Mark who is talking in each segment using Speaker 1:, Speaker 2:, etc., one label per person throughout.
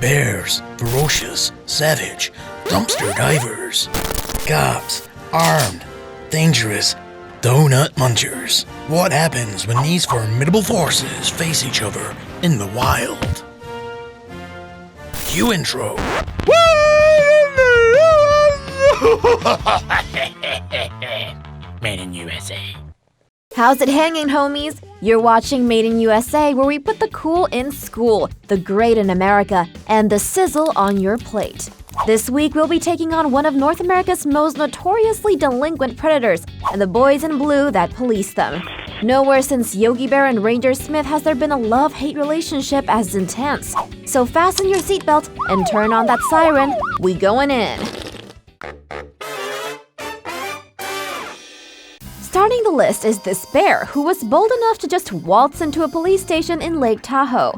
Speaker 1: Bears, ferocious, savage, dumpster divers. Cops, armed, dangerous, donut munchers. What happens when these formidable forces face each other in the wild? Cue intro. Made in USA.
Speaker 2: How's it hanging, homies? You're watching Made in USA, where we put the cool in school, the great in America, and the sizzle on your plate. This week, we'll be taking on one of North America's most notoriously delinquent predators and the boys in blue that police them. Nowhere since Yogi Bear and Ranger Smith has there been a love-hate relationship as intense. So fasten your seatbelt and turn on that siren. We going in. Starting the list is this bear, who was bold enough to just waltz into a police station in Lake Tahoe.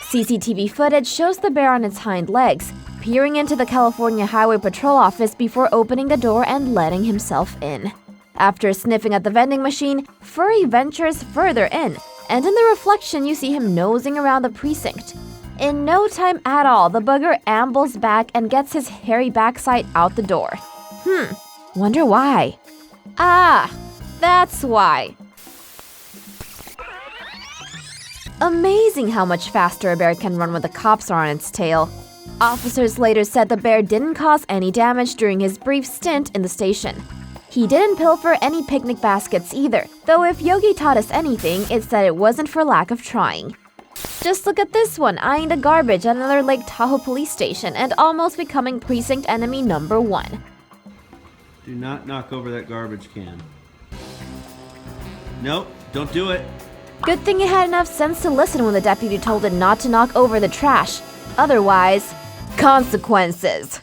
Speaker 2: CCTV footage shows the bear on its hind legs, peering into the California Highway Patrol office before opening the door and letting himself in. After sniffing at the vending machine, Furry ventures further in, and in the reflection you see him nosing around the precinct. In no time at all, the bugger ambles back and gets his hairy backside out the door. Wonder why? That's why. Amazing how much faster a bear can run when the cops are on its tail. Officers later said the bear didn't cause any damage during his brief stint in the station. He didn't pilfer any picnic baskets either, though if Yogi taught us anything, it's that it wasn't for lack of trying. Just look at this one, eyeing the garbage at another Lake Tahoe police station and almost becoming precinct enemy number 1.
Speaker 3: Do not knock over that garbage can. Nope, don't do it.
Speaker 2: Good thing it had enough sense to listen when the deputy told it not to knock over the trash. Otherwise, consequences.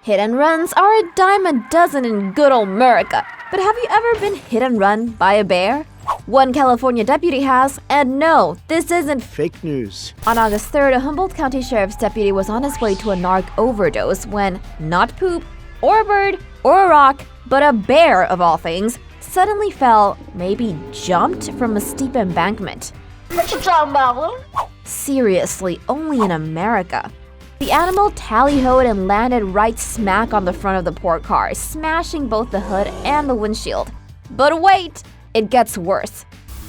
Speaker 2: Hit and runs are a dime a dozen in good old America. But have you ever been hit and run by a bear? One California deputy has, and no, this isn't
Speaker 4: fake news.
Speaker 2: On August 3rd, a Humboldt County Sheriff's deputy was on his way to a narc overdose when not poop, or a bird, or a rock, but a bear, of all things, suddenly fell, maybe jumped from a steep embankment.
Speaker 5: What you talking about?
Speaker 2: Seriously, only in America. The animal tally-hoed and landed right smack on the front of the poor car, smashing both the hood and the windshield. But wait! It gets worse.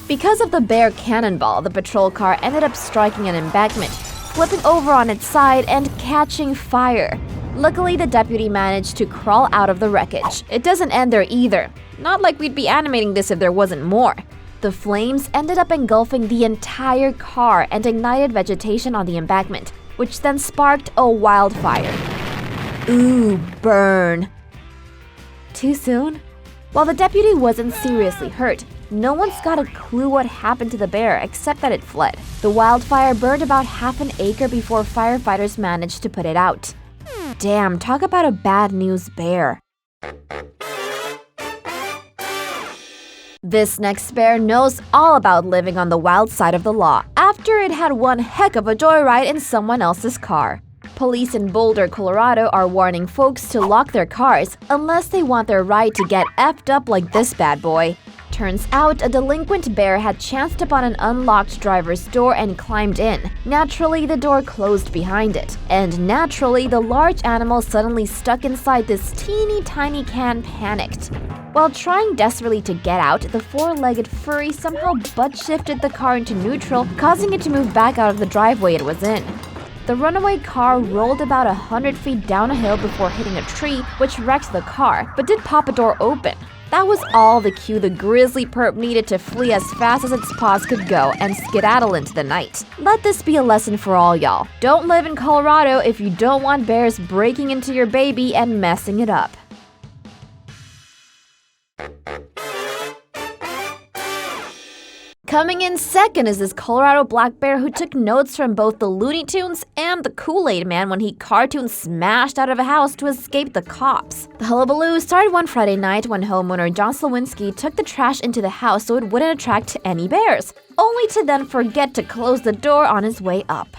Speaker 2: Because of the bear cannonball, the patrol car ended up striking an embankment, flipping over on its side and catching fire. Luckily, the deputy managed to crawl out of the wreckage. It doesn't end there either. Not like we'd be animating this if there wasn't more. The flames ended up engulfing the entire car and ignited vegetation on the embankment, which then sparked a wildfire. Ooh, burn. Too soon? While the deputy wasn't seriously hurt, no one's got a clue what happened to the bear except that it fled. The wildfire burned about half an acre before firefighters managed to put it out. Damn, talk about a bad news bear. This next bear knows all about living on the wild side of the law after it had one heck of a joyride in someone else's car. Police in Boulder, Colorado are warning folks to lock their cars unless they want their ride to get effed up like this bad boy. Turns out a delinquent bear had chanced upon an unlocked driver's door and climbed in. Naturally, the door closed behind it. And naturally, the large animal suddenly stuck inside this teeny tiny can panicked. While trying desperately to get out, the four-legged furry somehow butt-shifted the car into neutral, causing it to move back out of the driveway it was in. The runaway car rolled about 100 feet down a hill before hitting a tree, which wrecked the car, but did pop a door open. That was all the cue the grizzly perp needed to flee as fast as its paws could go and skedaddle into the night. Let this be a lesson for all y'all. Don't live in Colorado if you don't want bears breaking into your baby and messing it up. Coming in second is this Colorado black bear who took notes from both the Looney Tunes and the Kool-Aid Man when he cartoon smashed out of a house to escape the cops. The hullabaloo started one Friday night when homeowner John Slawinski took the trash into the house so it wouldn't attract any bears, only to then forget to close the door on his way up.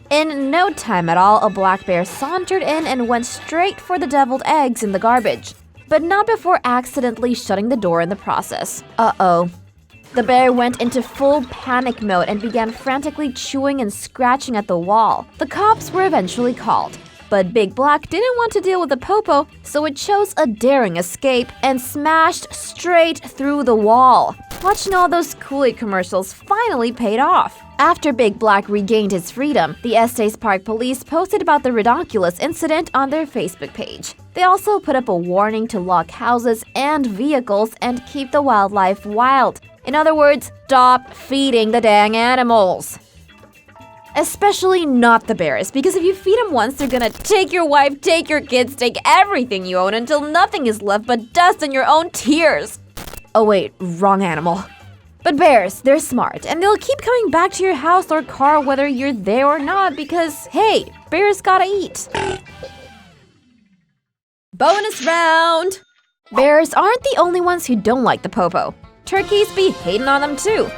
Speaker 2: In no time at all, a black bear sauntered in and went straight for the deviled eggs in the garbage, but not before accidentally shutting the door in the process. Uh-oh. The bear went into full panic mode and began frantically chewing and scratching at the wall. The cops were eventually called. But Big Black didn't want to deal with the popo, so it chose a daring escape and smashed straight through the wall. Watching all those Kool-Aid commercials finally paid off. After Big Black regained his freedom, the Estes Park police posted about the redonkulous incident on their Facebook page. They also put up a warning to lock houses and vehicles and keep the wildlife wild. In other words, stop feeding the dang animals. Especially not the bears, because if you feed them once, they're gonna take your wife, take your kids, take everything you own until nothing is left but dust and your own tears. Oh wait, wrong animal. But bears, they're smart, and they'll keep coming back to your house or car whether you're there or not because, hey, bears gotta eat. Bonus round! Bears aren't the only ones who don't like the popo. Turkeys be hating on them too.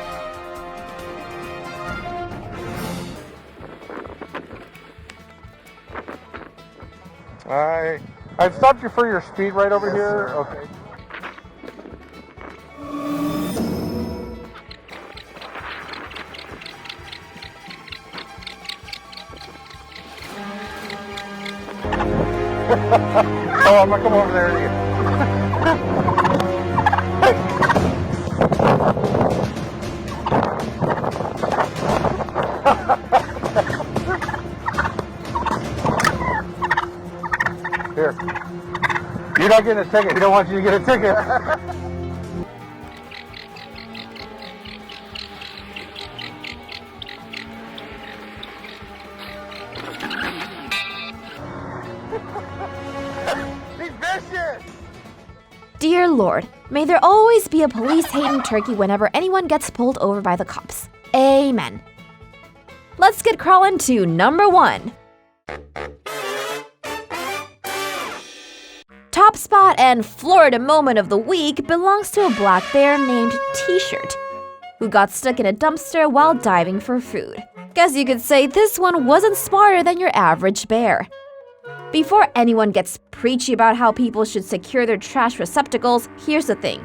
Speaker 4: I've stopped you for your speed right over here. Okay. Oh, I'm gonna come over there again. Here. You're not getting a ticket. He don't want you to get a ticket. He's vicious!
Speaker 2: Dear Lord, may there always be a police-hating turkey whenever anyone gets pulled over by the cops. Amen. Let's get crawling to number 1. Top spot and Florida moment of the week belongs to a black bear named T-shirt, who got stuck in a dumpster while diving for food. Guess you could say this one wasn't smarter than your average bear. Before anyone gets preachy about how people should secure their trash receptacles, here's the thing.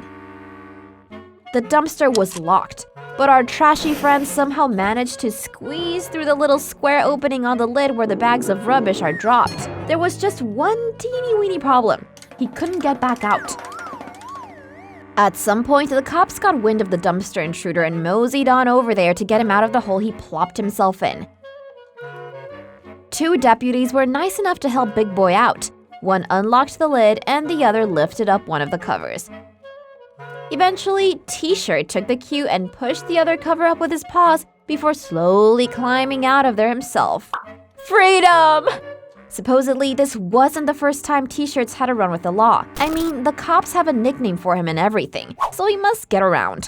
Speaker 2: The dumpster was locked, but our trashy friend somehow managed to squeeze through the little square opening on the lid where the bags of rubbish are dropped. There was just one teeny-weeny problem. He couldn't get back out. At some point, the cops got wind of the dumpster intruder and moseyed on over there to get him out of the hole he plopped himself in. 2 deputies were nice enough to help Big Boy out. One unlocked the lid and the other lifted up one of the covers. Eventually, T-shirt took the cue and pushed the other cover up with his paws before slowly climbing out of there himself. Freedom! Supposedly, this wasn't the first time T-shirts had a run with the law. I mean, the cops have a nickname for him and everything, so he must get around.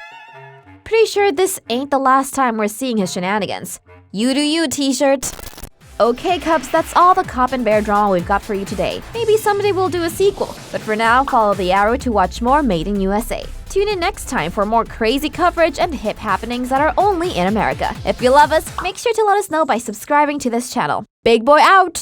Speaker 2: Pretty sure this ain't the last time we're seeing his shenanigans. You do you, T-shirt. Okay, Cubs, that's all the cop and bear drama we've got for you today. Maybe someday we'll do a sequel, but for now, follow the arrow to watch more Made in USA. Tune in next time for more crazy coverage and hip happenings that are only in America. If you love us, make sure to let us know by subscribing to this channel. Big Boy out!